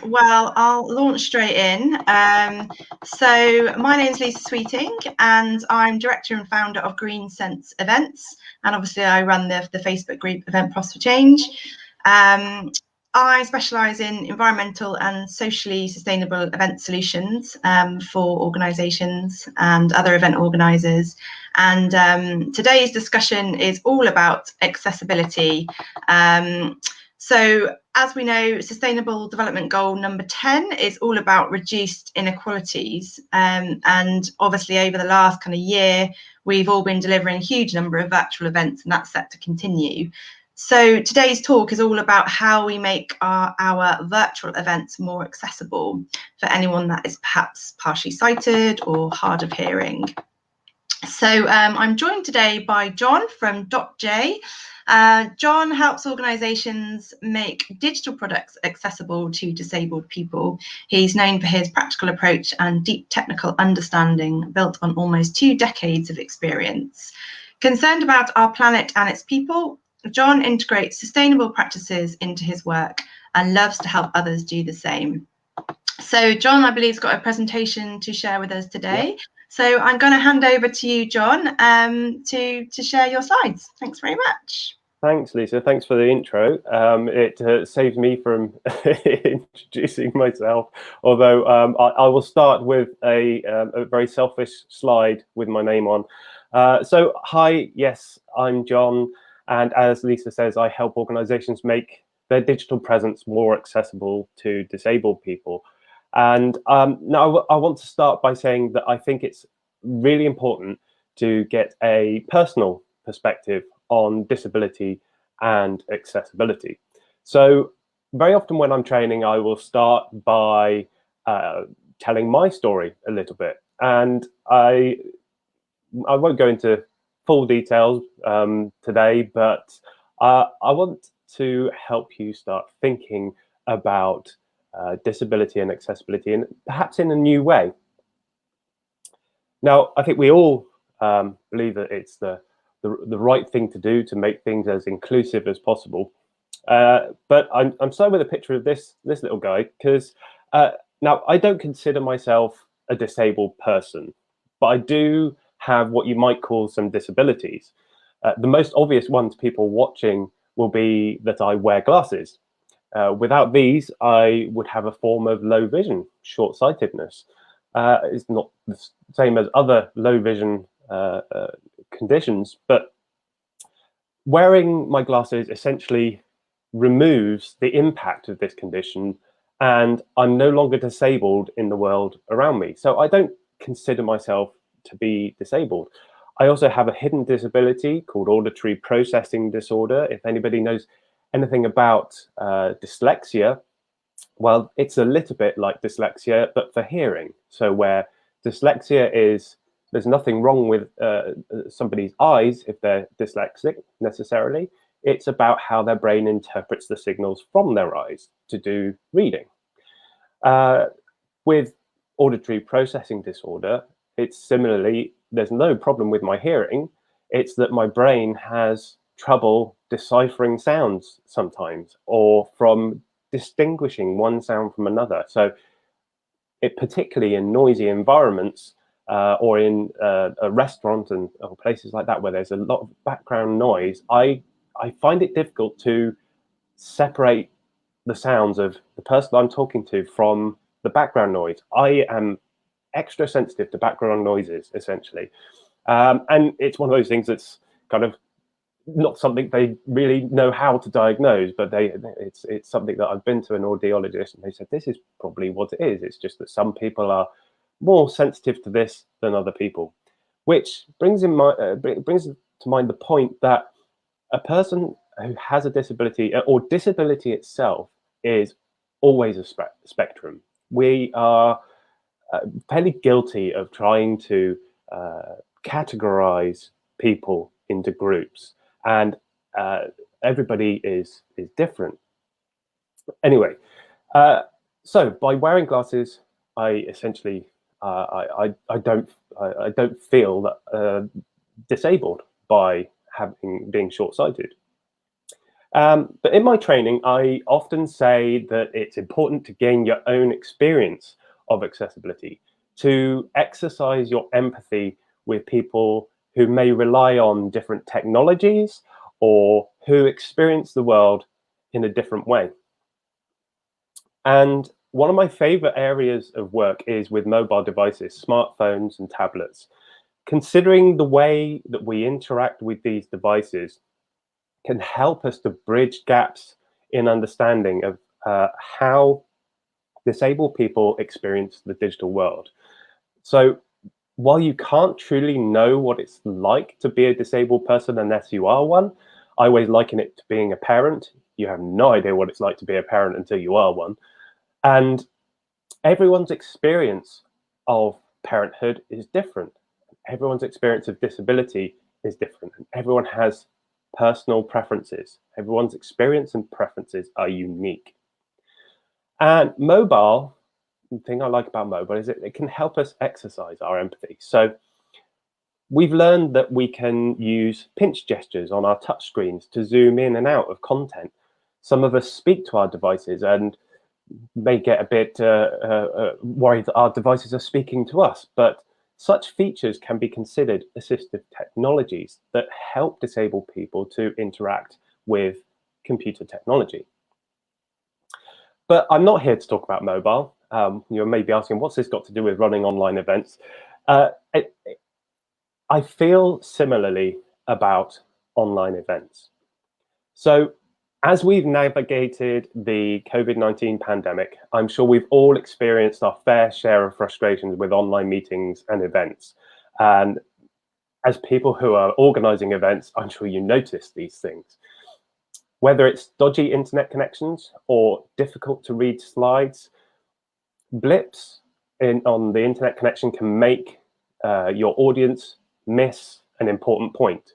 Well, I'll launch straight in. So my name is Lisa Sweeting and I'm director and founder of Green Sense Events. And obviously I run the Facebook group Event Plus for Change. I specialise in environmental and socially sustainable event solutions for organisations and other event organisers. And today's discussion is all about accessibility. So as we know, Sustainable Development Goal number 10 is all about reduced inequalities. And obviously over the last kind of year, we've all been delivering a huge number of virtual events, and that's set to continue. So today's talk is all about how we make our virtual events more accessible for anyone that is perhaps partially sighted or hard of hearing. So I'm joined today by John from Dotjay. John helps organisations make digital products accessible to disabled people. He's known for his practical approach and deep technical understanding built on almost 2 decades of experience. Concerned about our planet and its people, John integrates sustainable practices into his work and loves to help others do the same. So John, I believe, has got a presentation to share with us today. Yeah. So I'm going to hand over to you, John, to share your slides. Thanks very much. Thanks, Lisa. Thanks for the intro. It saves me from introducing myself, although I will start with a very selfish slide with my name on. So, hi, yes, I'm John. And as Lisa says, I help organizations make their digital presence more accessible to disabled people. And now I want to start by saying that I think it's really important to get a personal perspective on disability and accessibility. So very often when I'm training, I will start by telling my story a little bit. And I won't go into full details today, but I want to help you start thinking about disability and accessibility, and perhaps in a new way. Now, I think we all believe that it's the right thing to do to make things as inclusive as possible. But I'm starting with a picture of this little guy because now I don't consider myself a disabled person, but I do have what you might call some disabilities. The most obvious one to people watching will be that I wear glasses. Without these, I would have a form of low vision, short-sightedness. It's not the same as other low vision conditions, but wearing my glasses essentially removes the impact of this condition, and I'm no longer disabled in the world around me. So I don't consider myself to be disabled. I also have a hidden disability called auditory processing disorder. If anybody knows anything about dyslexia, well, it's a little bit like dyslexia, but for hearing. So where dyslexia is, there's nothing wrong with somebody's eyes if they're dyslexic necessarily. It's about how their brain interprets the signals from their eyes to do reading. With auditory processing disorder, it's similarly, there's no problem with my hearing. It's that my brain has trouble deciphering sounds sometimes, or from distinguishing one sound from another. So it particularly in noisy environments or in a restaurant and or places like that where there's a lot of background noise, I find it difficult to separate the sounds of the person I'm talking to from the background noise. I am extra sensitive to background noises, essentially. And it's one of those things that's kind of not something they really know how to diagnose, but it's something that I've been to an audiologist and they said, this is probably what it is. It's just that some people are more sensitive to this than other people, which brings to mind the point that a person who has a disability or disability itself is always a spectrum. We are fairly guilty of trying to categorize people into groups, and everybody is different. Anyway, so by wearing glasses, I essentially I don't feel that disabled by being short-sighted. But in my training, I often say that it's important to gain your own experience of accessibility, to exercise your empathy with people who may rely on different technologies or who experience the world in a different way. And one of my favorite areas of work is with mobile devices, smartphones and tablets. Considering the way that we interact with these devices can help us to bridge gaps in understanding of how disabled people experience the digital world. So while you can't truly know what it's like to be a disabled person unless you are one, I always liken it to being a parent. You have no idea what it's like to be a parent until you are one. And everyone's experience of parenthood is different. Everyone's experience of disability is different. And everyone has personal preferences. Everyone's experience and preferences are unique. And mobile, the thing I like about mobile is it can help us exercise our empathy. So we've learned that we can use pinch gestures on our touch screens to zoom in and out of content. Some of us speak to our devices and may get a bit worried that our devices are speaking to us, but such features can be considered assistive technologies that help disabled people to interact with computer technology. But I'm not here to talk about mobile. You may be asking, what's this got to do with running online events? I feel similarly about online events. So as we've navigated the COVID-19 pandemic, I'm sure we've all experienced our fair share of frustrations with online meetings and events. And as people who are organizing events, I'm sure you notice these things. Whether it's dodgy internet connections or difficult to read slides, blips on the internet connection can make your audience miss an important point,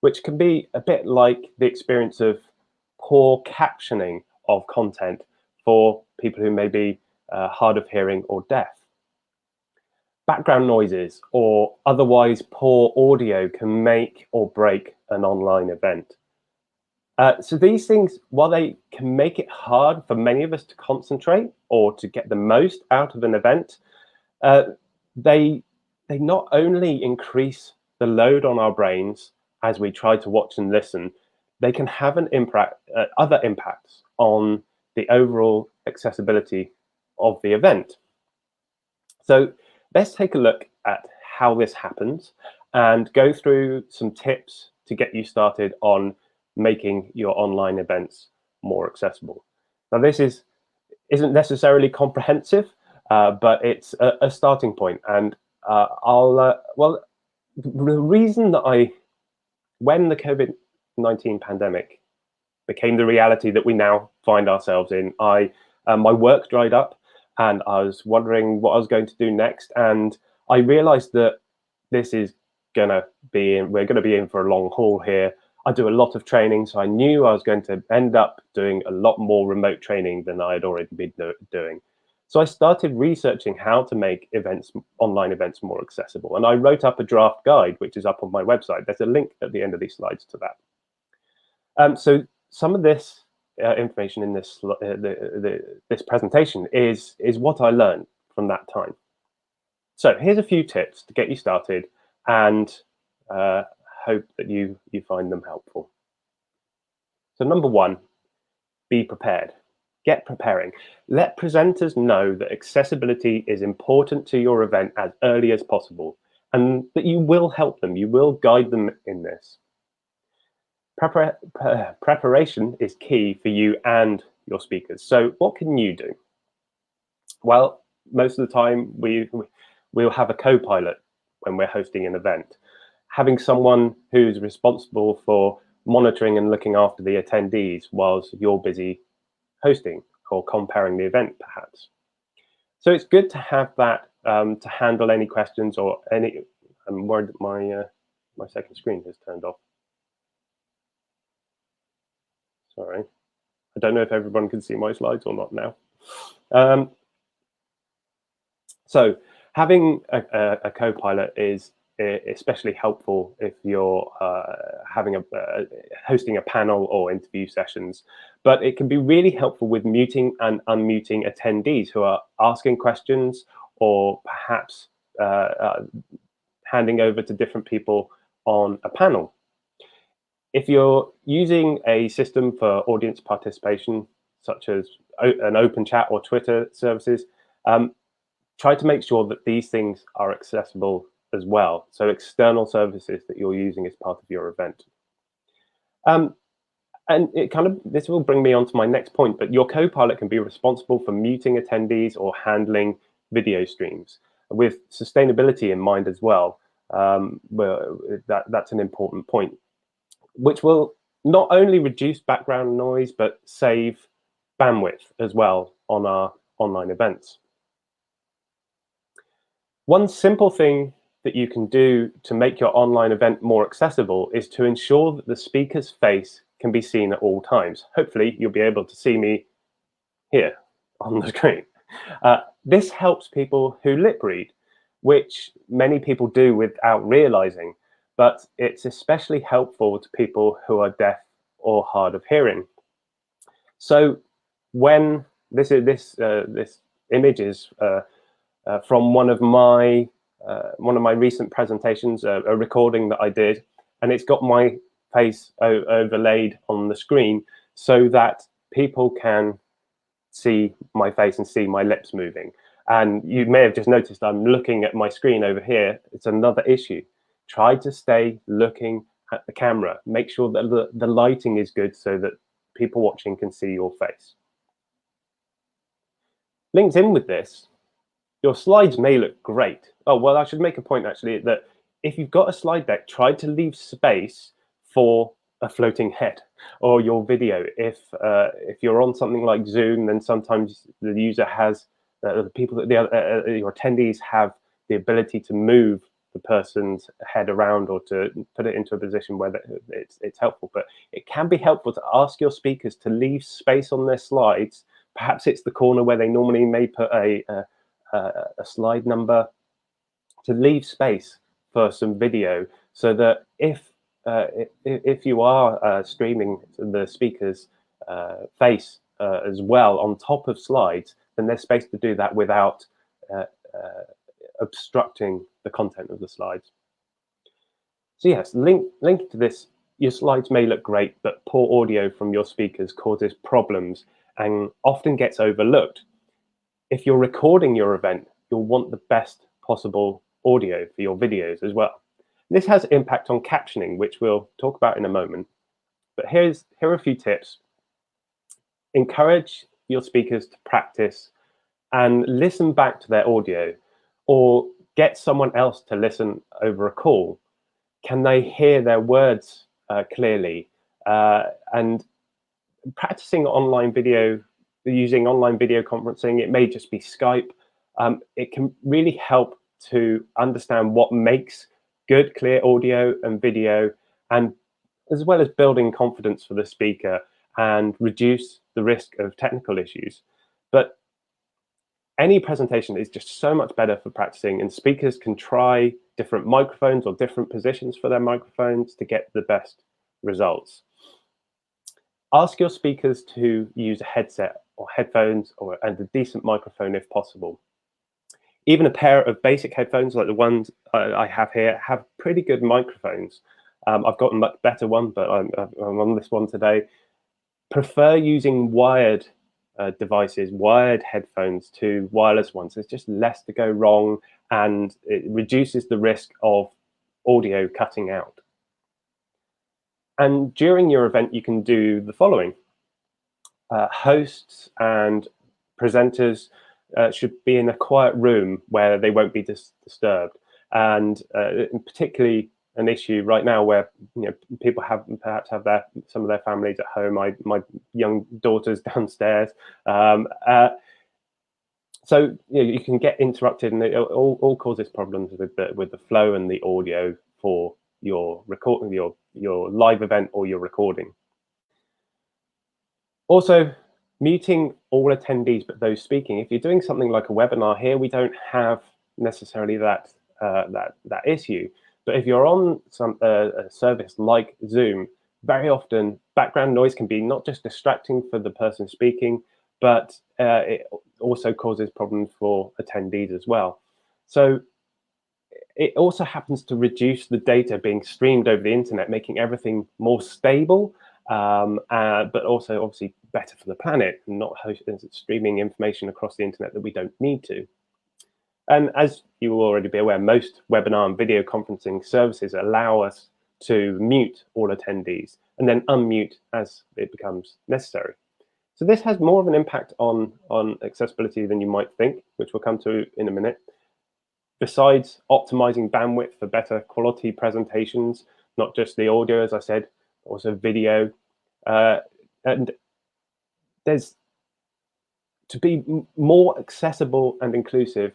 which can be a bit like the experience of poor captioning of content for people who may be hard of hearing or deaf. Background noises or otherwise poor audio can make or break an online event. So these things, while they can make it hard for many of us to concentrate or to get the most out of an event, they not only increase the load on our brains as we try to watch and listen, they can have an impact, other impacts on the overall accessibility of the event. So let's take a look at how this happens and go through some tips to get you started on making your online events more accessible. Now, this isn't necessarily comprehensive, but it's a starting point. And well, the reason that when the COVID-19 pandemic became the reality that we now find ourselves in, my work dried up and I was wondering what I was going to do next. And I realized that we're going to be in for a long haul here. I do a lot of training, so I knew I was going to end up doing a lot more remote training than I had already been doing. So I started researching how to make online events more accessible. And I wrote up a draft guide, which is up on my website. There's a link at the end of these slides to that. So some of this information in this presentation is what I learned from that time. So here's a few tips to get you started and hope that you find them helpful. So number one, be prepared. Get preparing. Let presenters know that accessibility is important to your event as early as possible and that you will help them, you will guide them in this. Preparation is key for you and your speakers. So what can you do? Well, most of the time we'll have a co-pilot when we're hosting an event. Having someone who's responsible for monitoring and looking after the attendees whilst you're busy hosting or comparing the event, perhaps. So it's good to have that to handle any questions or any. I'm worried that my second screen has turned off. Sorry, I don't know if everyone can see my slides or not now. So having a co-pilot is especially helpful if you're hosting a panel or interview sessions. But it can be really helpful with muting and unmuting attendees who are asking questions or perhaps handing over to different people on a panel. If you're using a system for audience participation, such as an open chat or Twitter services, try to make sure that these things are accessible as well. So external services that you're using as part of your event. And this will bring me on to my next point, but your co-pilot can be responsible for muting attendees or handling video streams with sustainability in mind as well. That's an important point, which will not only reduce background noise, but save bandwidth as well on our online events. One simple thing that you can do to make your online event more accessible is to ensure that the speaker's face can be seen at all times. Hopefully, you'll be able to see me here on the screen. This helps people who lip read, which many people do without realizing, but it's especially helpful to people who are deaf or hard of hearing. So when this image is from one of my recent presentations, a recording that I did, and it's got my face overlaid on the screen so that people can see my face and see my lips moving. And you may have just noticed I'm looking at my screen over here. It's another issue. Try to stay looking at the camera. Make sure that the lighting is good so that people watching can see your face. Linked in with this, your slides may look great. Oh, well, I should make a point actually that if you've got a slide deck, try to leave space for a floating head or your video. If you're on something like Zoom, then sometimes the user has your attendees have the ability to move the person's head around or to put it into a position where it's helpful. But it can be helpful to ask your speakers to leave space on their slides. Perhaps it's the corner where they normally may put a slide number, to leave space for some video, so that if you are streaming the speaker's face as well on top of slides, then there's space to do that without obstructing the content of the slides. So yes, linked to this, your slides may look great, but poor audio from your speakers causes problems and often gets overlooked. If you're recording your event, you'll want the best possible audio for your videos as well. This has impact on captioning, which we'll talk about in a moment. But here are a few tips. Encourage your speakers to practice and listen back to their audio, or get someone else to listen over a call. Can they hear their words clearly? And practicing online video, using online video conferencing, it may just be Skype. It can really help to understand what makes good, clear audio and video, and as well as building confidence for the speaker and reduce the risk of technical issues. But any presentation is just so much better for practicing, and speakers can try different microphones or different positions for their microphones to get the best results. Ask your speakers to use a headset or headphones and a decent microphone if possible. Even a pair of basic headphones like the ones I have here have pretty good microphones. I've got a much better one, but I'm on this one today. Prefer using wired devices, wired headphones to wireless ones. There's just less to go wrong, and it reduces the risk of audio cutting out. And during your event, you can do the following. Hosts and presenters should be in a quiet room where they won't be disturbed. And particularly an issue right now where people perhaps have some of their families at home. My young daughter's downstairs, so you can get interrupted, and it all causes problems with the flow and the audio for your recording, your live event or your recording. Also, muting all attendees but those speaking. If you're doing something like a webinar here, we don't have necessarily that issue. But if you're on a service like Zoom, very often background noise can be not just distracting for the person speaking, but it also causes problems for attendees as well. So it also happens to reduce the data being streamed over the internet, making everything more stable, but also obviously better for the planet, and not streaming information across the internet that we don't need to. And as you will already be aware, most webinar and video conferencing services allow us to mute all attendees and then unmute as it becomes necessary. So this has more of an impact on accessibility than you might think, which we'll come to in a minute. Besides optimizing bandwidth for better quality presentations, not just the audio, as I said, also video. And there's to be more accessible and inclusive,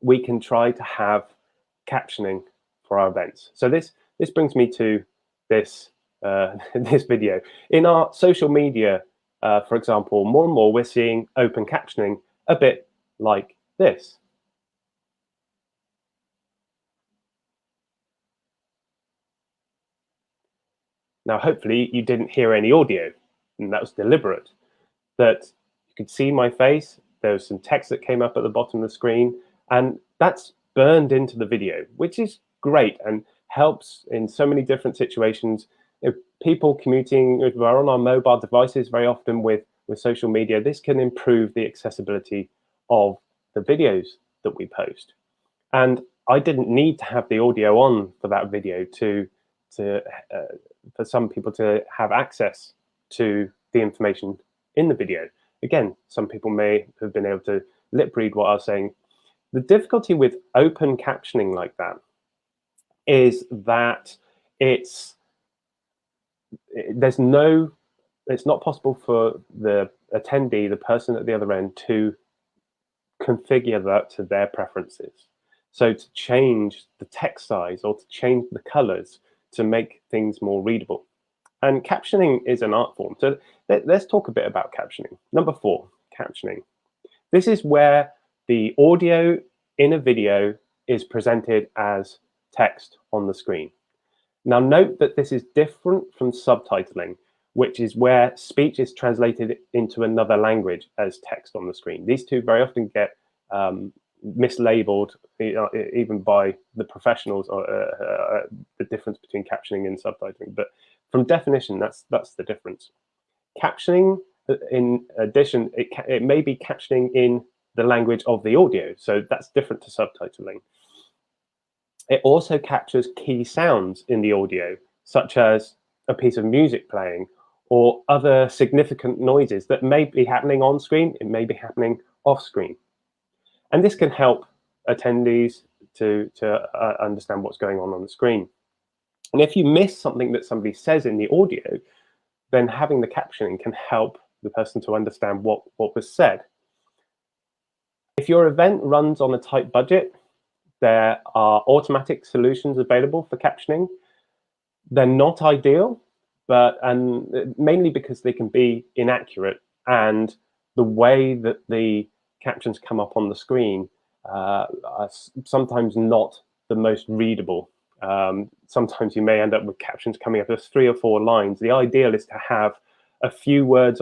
we can try to have captioning for our events. So this brings me to this this video. In our social media, for example, more and more we're seeing open captioning a bit like this. Now, hopefully you didn't hear any audio, and that was deliberate. That you could see my face, there was some text that came up at the bottom of the screen, and that's burned into the video, which is great and helps in so many different situations. If people commuting who are on our mobile devices very often with social media, this can improve the accessibility of the videos that we post. And I didn't need to have the audio on for that video for some people to have access to the information in the video. Again, some people may have been able to lip read what I was saying. The difficulty with open captioning like that is that it's not possible for the attendee, the person at the other end, to configure that to their preferences. So to change the text size or to change the colors to make things more readable. And captioning is an art form. So let's talk a bit about captioning. Number 4, captioning. This is where the audio in a video is presented as text on the screen. Now note that this is different from subtitling, which is where speech is translated into another language as text on the screen. These two very often get mislabeled even by the professionals, the difference between captioning and subtitling. But from definition, that's the difference. Captioning, in addition, it may be captioning in the language of the audio, so that's different to subtitling. It also captures key sounds in the audio, such as a piece of music playing or other significant noises that may be happening on screen, it may be happening off screen. And this can help attendees to understand what's going on the screen. And if you miss something that somebody says in the audio, then having the captioning can help the person to understand what was said. If your event runs on a tight budget, there are automatic solutions available for captioning. They're not ideal, and mainly because they can be inaccurate, and the way that the captions come up on the screen are sometimes not the most readable. Sometimes you may end up with captions coming up as 3 or 4 lines. The ideal is to have a few words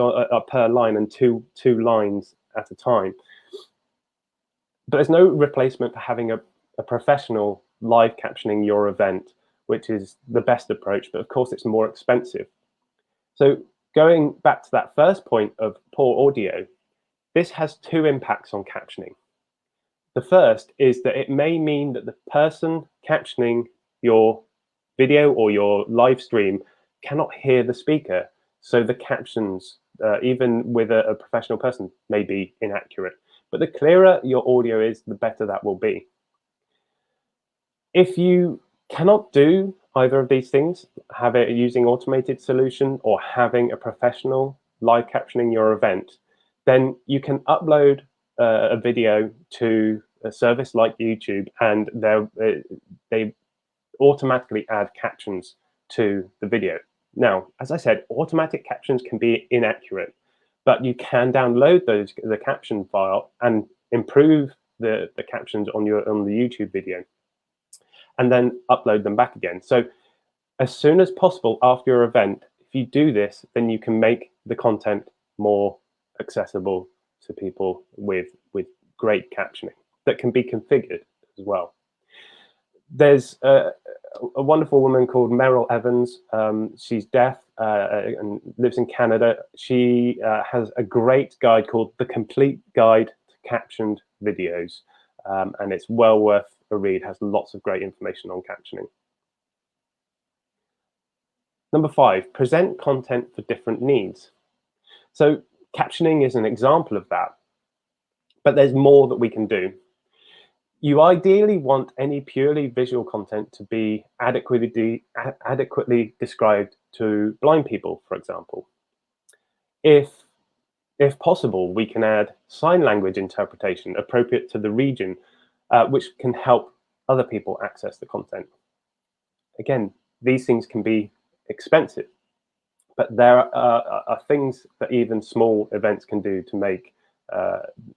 per line and two lines at a time. But there's no replacement for having a professional live captioning your event, which is the best approach, but of course it's more expensive. So going back to that first point of poor audio, this has 2 impacts on captioning. The first is that it may mean that the person captioning your video or your live stream cannot hear the speaker. So the captions, even with a professional person, may be inaccurate. But the clearer your audio is, the better that will be. If you cannot do either of these things, have it using automated solution or having a professional live captioning your event, then you can upload a video to a service like YouTube, and they automatically add captions to the video. Now, as I said, automatic captions can be inaccurate, but you can download the caption file and improve the captions on the YouTube video. and then upload them back again. So as soon as possible after your event, if you do this, then you can make the content more accessible to people with great captioning that can be configured as well. There's a wonderful woman called Meryl Evans. She's deaf and lives in Canada. She has a great guide called The Complete Guide to Captioned Videos, and it's well worth a read. It has lots of great information on captioning. Number 5, present content for different needs. So captioning is an example of that, but there's more that we can do. You ideally want any purely visual content to be adequately described to blind people, for example. If possible, we can add sign language interpretation appropriate to the region, which can help other people access the content. Again, these things can be expensive, but there are things that even small events can do to make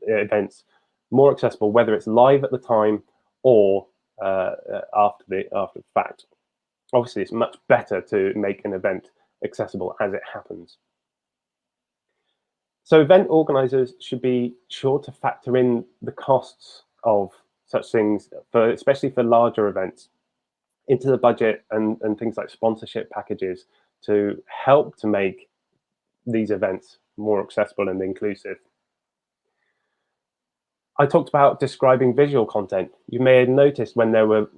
events more accessible, whether it's live at the time or after the fact. Obviously, it's much better to make an event accessible as it happens. So event organizers should be sure to factor in the costs of such things, especially for larger events, into the budget and things like sponsorship packages to help to make these events more accessible and inclusive. I talked about describing visual content. You may have noticed when there were,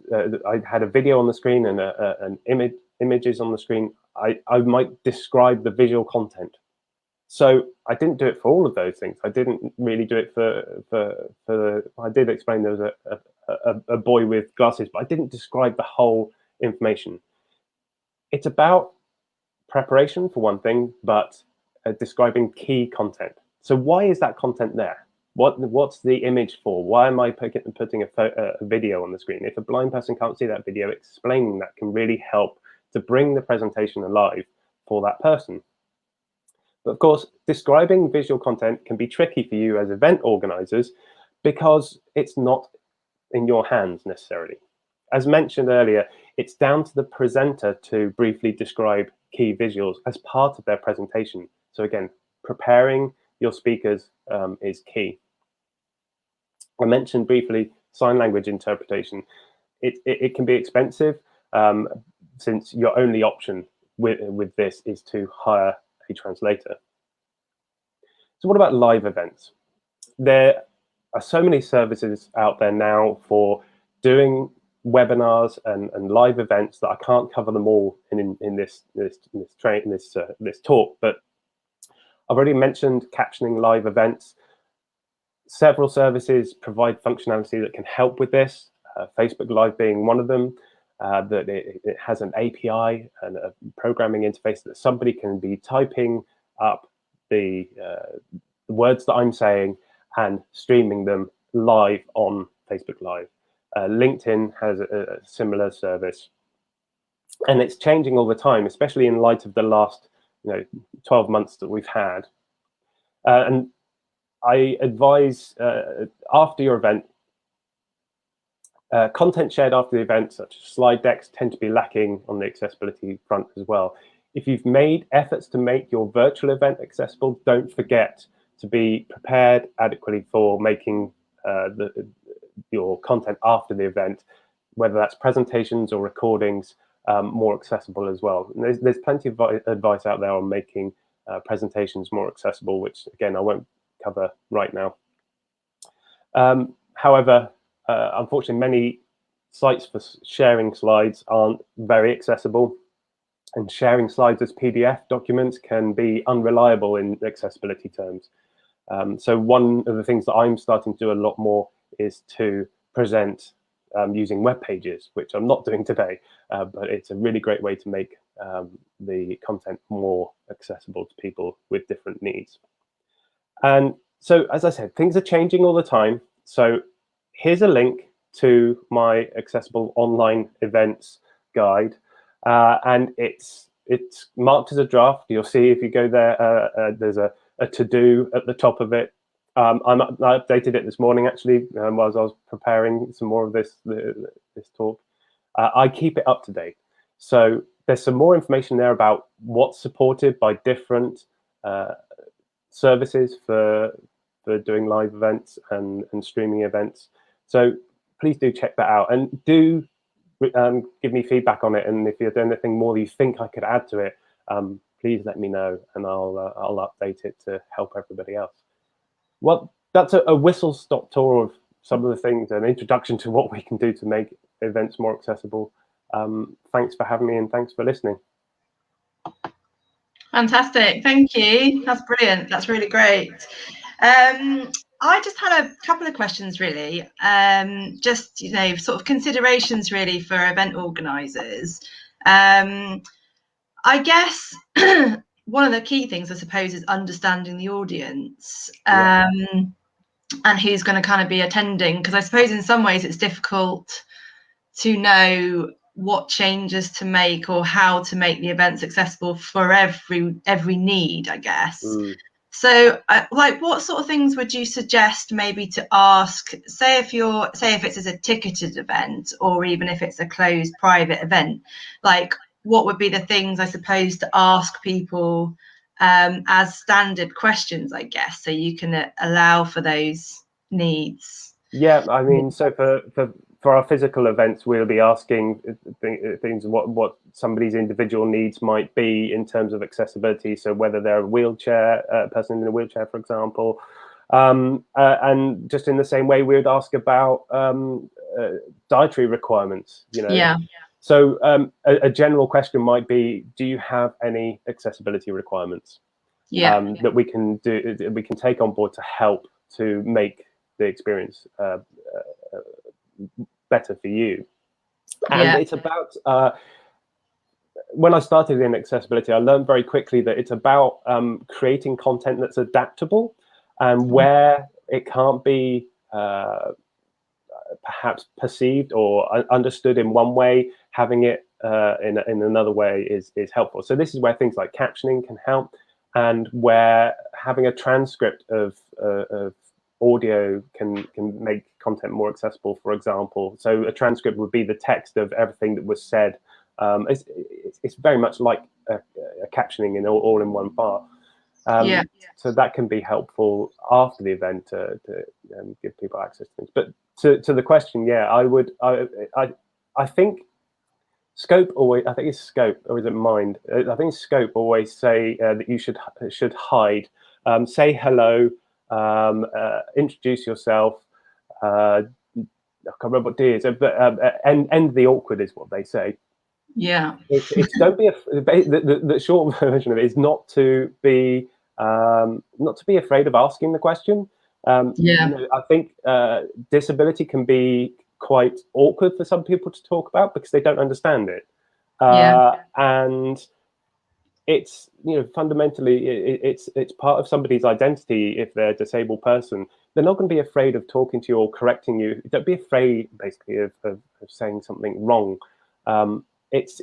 I had a video on the screen and an images on the screen, I might describe the visual content. So I didn't do it for all of those things. I didn't really do it I did explain there was a boy with glasses, but I didn't describe the whole information. It's about preparation for one thing, but describing key content. So why is that content there? What's the image for? Why am I putting a video on the screen? If a blind person can't see that video, explaining that can really help to bring the presentation alive for that person. But of course, describing visual content can be tricky for you as event organizers because it's not in your hands necessarily. As mentioned earlier, it's down to the presenter to briefly describe key visuals as part of their presentation. So again, preparing your speakers is key. I mentioned briefly sign language interpretation. It can be expensive since your only option with this is to hire a translator. So what about live events? There are so many services out there now for doing webinars and live events that I can't cover them all in this talk, but I've already mentioned captioning live events. Several services provide functionality that can help with this, Facebook Live being one of them. That it has an API and a programming interface that somebody can be typing up the words that I'm saying and streaming them live on Facebook Live. LinkedIn has a similar service, and it's changing all the time, especially in light of the last 12 months that we've had. And I advise after your event, content shared after the event, such as slide decks, tend to be lacking on the accessibility front as well. If you've made efforts to make your virtual event accessible, don't forget to be prepared adequately for making your content after the event, whether that's presentations or recordings, more accessible as well. And there's plenty of advice out there on making presentations more accessible, which again, I won't cover right now. However, unfortunately, many sites for sharing slides aren't very accessible, and sharing slides as PDF documents can be unreliable in accessibility terms. So one of the things that I'm starting to do a lot more is to present using web pages, which I'm not doing today, but it's a really great way to make the content more accessible to people with different needs. And so, as I said, things are changing all the time. So here's a link to my accessible online events guide, and it's marked as a draft. You'll see if you go there, there's a to-do at the top of it. I updated it this morning actually, while I was preparing some more of this talk. I keep it up to date. So there's some more information there about what's supported by different services for doing live events and streaming events. So please do check that out, and do give me feedback on it. And if there's anything more that you think I could add to it, please let me know, and I'll update it to help everybody else. Well, that's a whistle-stop tour of some of the things, an introduction to what we can do to make events more accessible. Thanks for having me, and thanks for listening. Fantastic, thank you. That's brilliant. That's really great. I just had a couple of questions, really. Just, sort of considerations, really, for event organisers. I guess one of the key things, I suppose, is understanding the audience and who's going to kind of be attending. Because I suppose in some ways it's difficult to know what changes to make or how to make the events accessible for every need, I guess. So like, what sort of things would you suggest maybe to ask, say if it's as a ticketed event, or even if it's a closed private event, like what would be the things, I suppose, to ask people as standard questions, I guess, so you can allow for those needs? Yeah, I mean, so for our physical events, we'll be asking things what somebody's individual needs might be in terms of accessibility. So whether they're a person in a wheelchair, for example, and just in the same way, we would ask about dietary requirements. So a general question might be, do you have any accessibility requirements that we can take on board to help to make the experience better for you? And it's about when I started in accessibility, I learned very quickly that it's about creating content that's adaptable, and where it can't be perhaps perceived or understood in one way, having it in another way is helpful. So this is where things like captioning can help, and where having a transcript of audio can make content more accessible, for example. So a transcript would be the text of everything that was said. It's very much like a captioning in all in one part. So that can be helpful after the event to give people access to things. But to the question, I think Scope always, I think it's Scope, or is it Mind? I think Scope always say that you should hide, say hello, introduce yourself. I can't remember what D is, but end the awkward is what they say. It's don't be the short version of it is not to be afraid of asking the question. I think disability can be quite awkward for some people to talk about because they don't understand it, and it's fundamentally it's part of somebody's identity. If they're a disabled person, they're not going to be afraid of talking to you or correcting you. Don't be afraid, basically, of saying something wrong. It's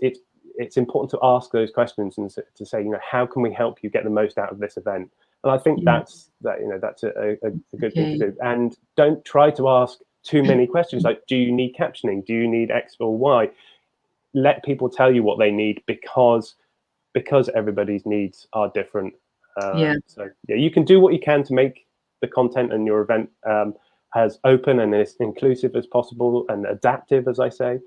important to ask those questions and to say, how can we help you get the most out of this event? And I think that's a good thing to do. And don't try to ask too many questions like, do you need captioning? Do you need X or Y? Let people tell you what they need, because everybody's needs are different. So you can do what you can to make the content and your event as open and as inclusive as possible and adaptive, as I say.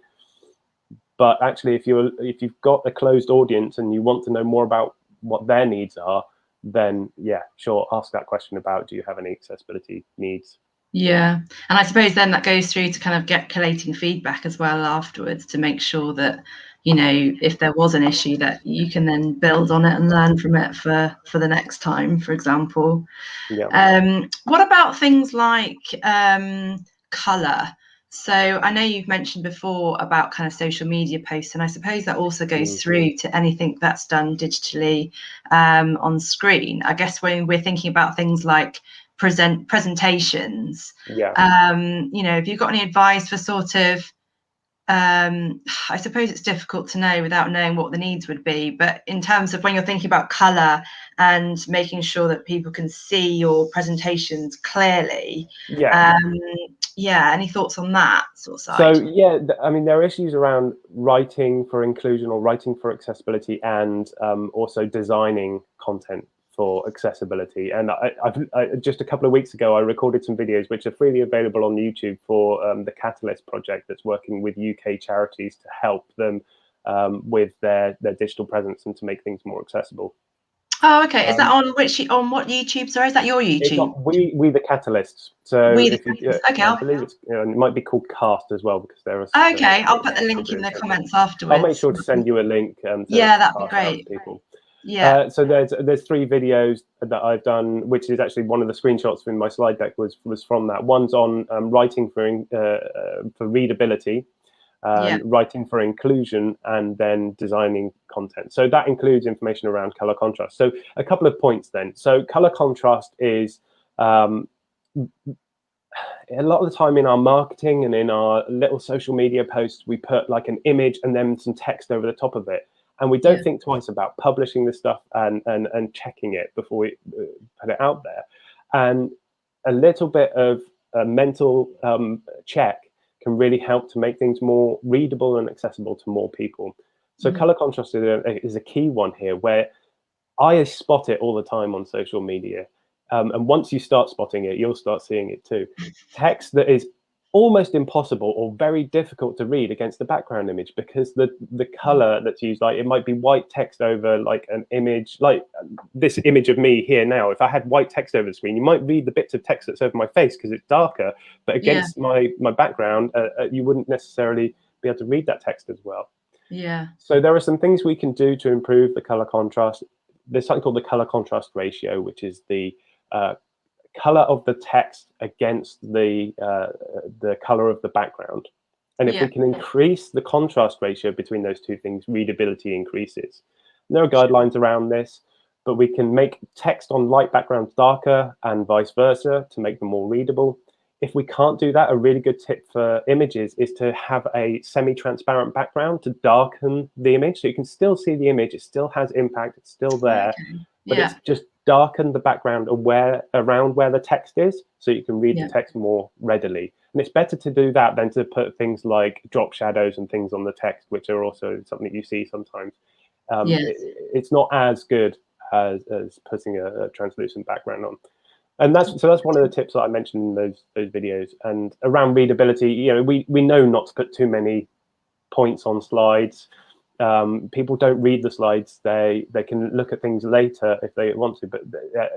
But actually, if you've got a closed audience and you want to know more about what their needs are, then sure, ask that question about, do you have any accessibility needs? And I suppose then that goes through to kind of collating feedback as well afterwards, to make sure that if there was an issue, that you can then build on it and learn from it for the next time, for example. What about things like color? So I know you've mentioned before about kind of social media posts, and I suppose that also goes through to anything that's done digitally on screen. I guess when we're thinking about things like presentations, have you got any advice for sort of, I suppose it's difficult to know without knowing what the needs would be, but in terms of when you're thinking about color and making sure that people can see your presentations clearly, yeah, any thoughts on that sort of So side? yeah, I mean, there are issues around writing for inclusion or writing for accessibility, and also designing content for accessibility. And just a couple of weeks ago, I recorded some videos which are freely available on YouTube for the Catalyst project that's working with UK charities to help them with their digital presence and to make things more accessible. Oh, okay. Is that on what YouTube? Sorry, is that your It's YouTube? on We the Catalysts. So We the if you, Okay, I believe it's, it might be called Cast as well, because there are okay. I'll put the link in the comments I'll make afterwards. sure to send you a link to Yeah, that'd be pass out to great. people. Yeah, So there's 3 videos that I've done, which is actually one of the screenshots in my slide deck was from that. One's on writing for readability, yeah, writing for inclusion, and then designing content. So that includes information around color contrast. So a couple of points then. So color contrast is a lot of the time in our marketing and in our little social media posts, we put like an image and then some text over the top of it. And we don't yeah, think twice about publishing this stuff and checking it before we put it out there. And a little bit of a mental check can really help to make things more readable and accessible to more people. So color contrast is a key one here, where I spot it all the time on social media. And once you start spotting it, you'll start seeing it too. Text that is almost impossible or very difficult to read against the background image, because the color that's used, like it might be white text over like an image, like this image of me here now. If I had white text over the screen, you might read the bits of text that's over my face because it's darker, but yeah, against my background, you wouldn't necessarily be able to read that text as well. yeah, So there are some things we can do to improve the color contrast. There's something called the color contrast ratio, which is the color of the text against the color of the background. And if yeah. we can increase the contrast ratio between those two things, readability increases. There are guidelines around this, but we can make text on light backgrounds darker and vice versa to make them more readable. If we can't do that, a really good tip for images is to have a semi-transparent background to darken the image, so you can still see the image, it still has impact, it's still there, Okay. but Yeah, it's just darken the background around where the text is, so you can read yeah, the text more readily. And it's better to do that than to put things like drop shadows and things on the text, which are also something you see sometimes. yeah. It's not as good as putting a translucent background on. And that's one of the tips that I mentioned in those videos. And around readability, you know, we know not to put too many points on slides. People don't read the slides. They can look at things later if they want to, but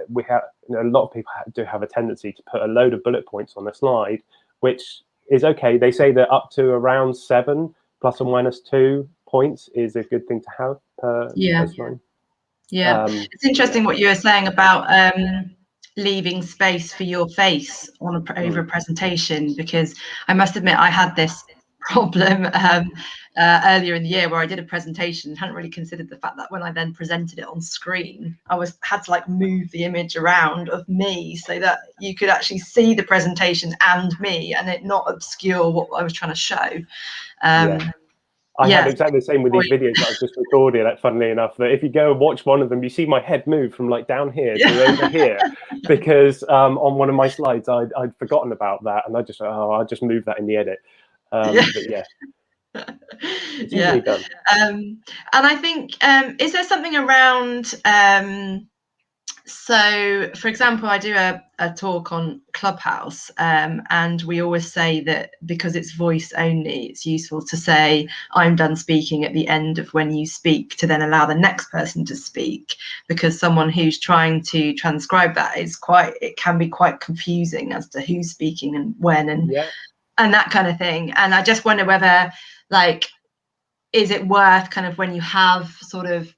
we have, you know, a lot of people do have a tendency to put a load of bullet points on a slide, which is okay. They say that up to around 7 ±2 points is a good thing to have per Yeah. slide. Yeah, it's interesting what you were saying about leaving space for your face on over a presentation, because I must admit I had this problem earlier in the year where I did a presentation and hadn't really considered the fact that when I then presented it on screen, I had to like move the image around of me so that you could actually see the presentation and me and it not obscure what I was trying to show. I had Yeah, exactly the same with these videos that I've just recorded. Funnily enough, that if you go and watch one of them, you see my head move from like down here to over here, because on one of my slides I'd forgotten about that, and I'll just move that in the edit. But yeah, it's yeah. easily done. And I think, is there something around, so for example, I do a talk on Clubhouse, and we always say that because it's voice only, it's useful to say I'm done speaking at the end of when you speak, to then allow the next person to speak, because someone who's trying to transcribe that it can be quite confusing as to who's speaking and when and that kind of thing. And I just wonder whether, like, is it worth kind of when you have sort of,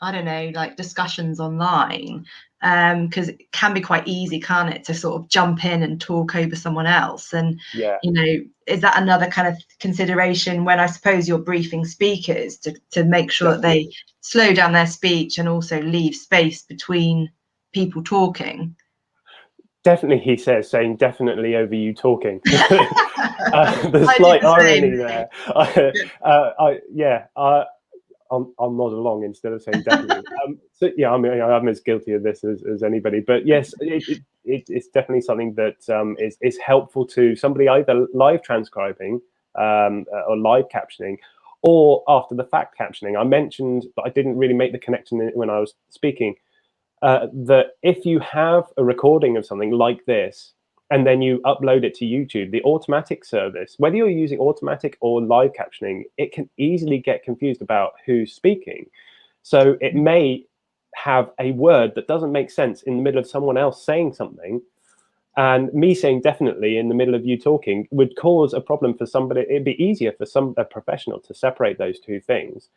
I don't know, like discussions online, because it can be quite easy, can't it, to sort of jump in and talk over someone else. And, you know, is that another kind of consideration when I suppose you're briefing speakers to make sure that they slow down their speech and also leave space between people talking? Definitely, he says, saying definitely over you talking. There's I slight do the same. irony there. I'll nod along instead of saying definitely. So yeah, I mean, I'm as guilty of this as anybody. But yes, it's definitely something that is helpful to somebody either live transcribing or live captioning, or after the fact captioning. I mentioned, but I didn't really make the connection when I was speaking, that if you have a recording of something like this and then you upload it to YouTube, the automatic service, whether you're using automatic or live captioning, it can easily get confused about who's speaking. So it may have a word that doesn't make sense in the middle of someone else saying something, and me saying definitely in the middle of you talking would cause a problem for somebody. It'd be easier for a professional to separate those two things.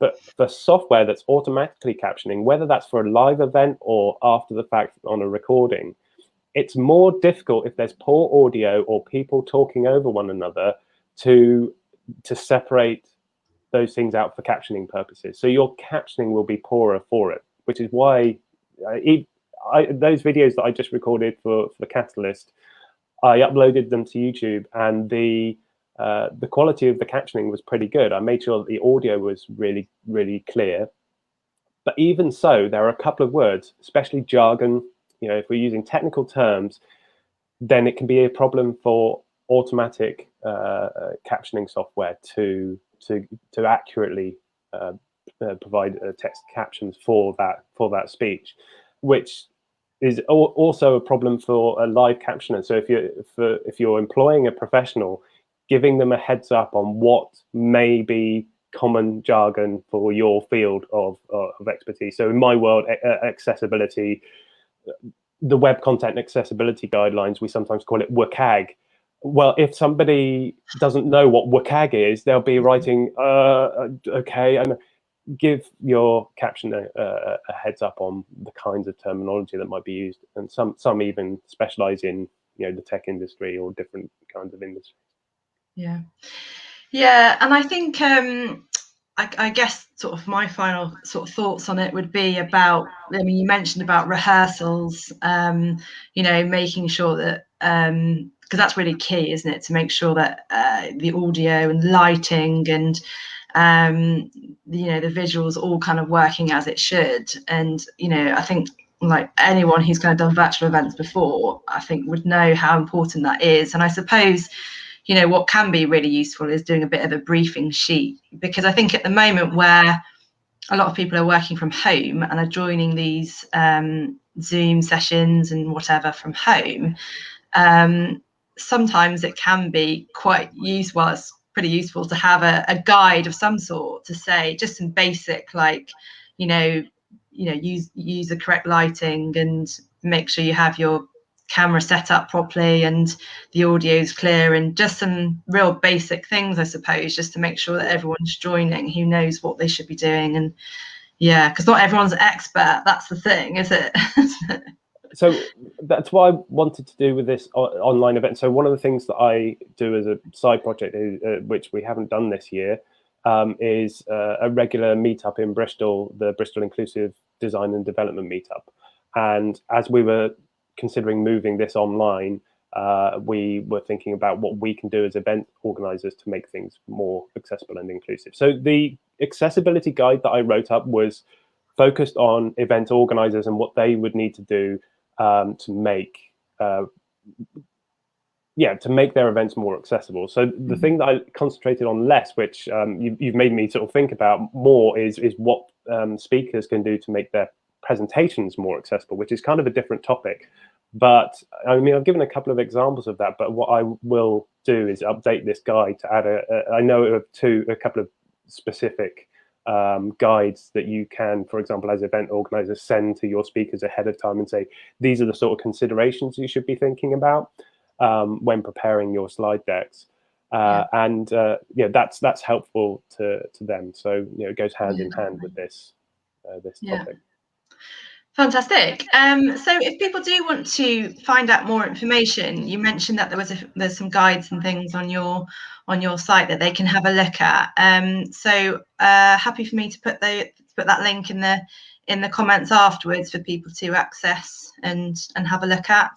But for software that's automatically captioning, whether that's for a live event or after the fact on a recording, it's more difficult if there's poor audio or people talking over one another to separate those things out for captioning purposes. So your captioning will be poorer for it, which is why those videos that I just recorded for the Catalyst, I uploaded them to YouTube, and the quality of the captioning was pretty good. I made sure that the audio was really, really clear. But even so, there are a couple of words, especially jargon. If we're using technical terms, then it can be a problem for automatic captioning software to accurately provide text captions for that speech, which is also a problem for a live captioner. So if you're employing a professional, giving them a heads up on what may be common jargon for your field of expertise. So in my world, accessibility, the Web Content Accessibility Guidelines, we sometimes call it WCAG. Well, if somebody doesn't know what WCAG is, they'll be writing, okay, and give your captioner a heads up on the kinds of terminology that might be used. And some even specialize in, the tech industry or different kinds of industries. Yeah, and I think I guess sort of my final sort of thoughts on it would be about, I mean, you mentioned about rehearsals, making sure that, because that's really key, isn't it, to make sure that the audio and lighting and the visuals all kind of working as it should. And I think like anyone who's kind of done virtual events before, I think would know how important that is. And I suppose what can be really useful is doing a bit of a briefing sheet, because I think at the moment where a lot of people are working from home and are joining these Zoom sessions and whatever from home, sometimes it can be quite useful. Well, it's pretty useful to have a guide of some sort to say just some basic, like, use the correct lighting and make sure you have your camera set up properly and the audio is clear, and just some real basic things, I suppose, just to make sure that everyone's joining who knows what they should be doing. And because not everyone's an expert, that's the thing, is it? So that's what I wanted to do with this online event. So one of the things that I do as a side project, which we haven't done this year, is a regular meetup in Bristol, the Bristol Inclusive Design and Development Meetup. And as we were considering moving this online, we were thinking about what we can do as event organizers to make things more accessible and inclusive. So the accessibility guide that I wrote up was focused on event organizers and what they would need to do to make their events more accessible. So the thing that I concentrated on less, which you've made me sort of think about more, is what speakers can do to make their presentations more accessible, which is kind of a different topic. But I mean, I've given a couple of examples of that, but what I will do is update this guide to add I know of a couple of specific guides that you can, for example, as event organizers, send to your speakers ahead of time and say, these are the sort of considerations you should be thinking about when preparing your slide decks. And that's helpful to them. So it goes hand in hand with this topic. Fantastic. So if people do want to find out more information, you mentioned that there's some guides and things on your site that they can have a look at. So happy for me to put that link in the comments afterwards for people to access and have a look at.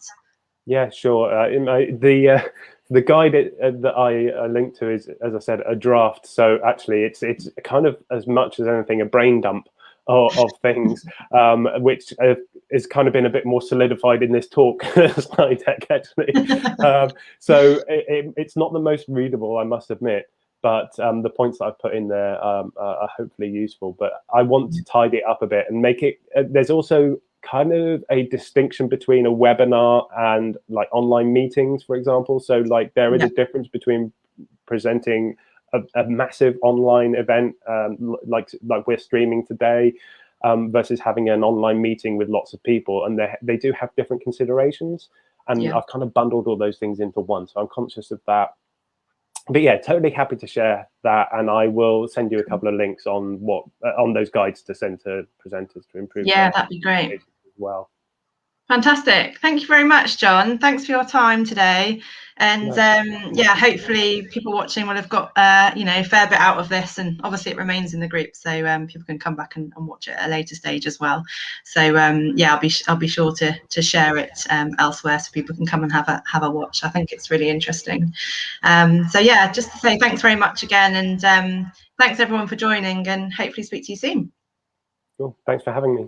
Yeah, sure. The guide that I linked to is, as I said, a draft. So actually, it's kind of, as much as anything, a brain dump of things, which has kind of been a bit more solidified in this talk slide deck, actually. So it's not the most readable, I must admit, but the points that I've put in there are hopefully useful. But I want to tidy it up a bit and make it, there's also kind of a distinction between a webinar and like online meetings, for example. So like there is a difference between presenting a massive online event like we're streaming today versus having an online meeting with lots of people, and they do have different considerations, and I've kind of bundled all those things into one, so I'm conscious of that. But yeah, totally happy to share that, and I will send you a couple of links on what on those guides to send to presenters to improve. Yeah, that'd be great. As well. Fantastic. Thank you very much, John. Thanks for your time today. And yeah, hopefully people watching will have got you know, a fair bit out of this, and obviously it remains in the group, so people can come back and watch it at a later stage as well. So yeah, I'll be sure to share it elsewhere so people can come and have a watch. I think it's really interesting. So yeah, just to say thanks very much again, and thanks everyone for joining, and hopefully speak to you soon. Cool. Thanks for having me.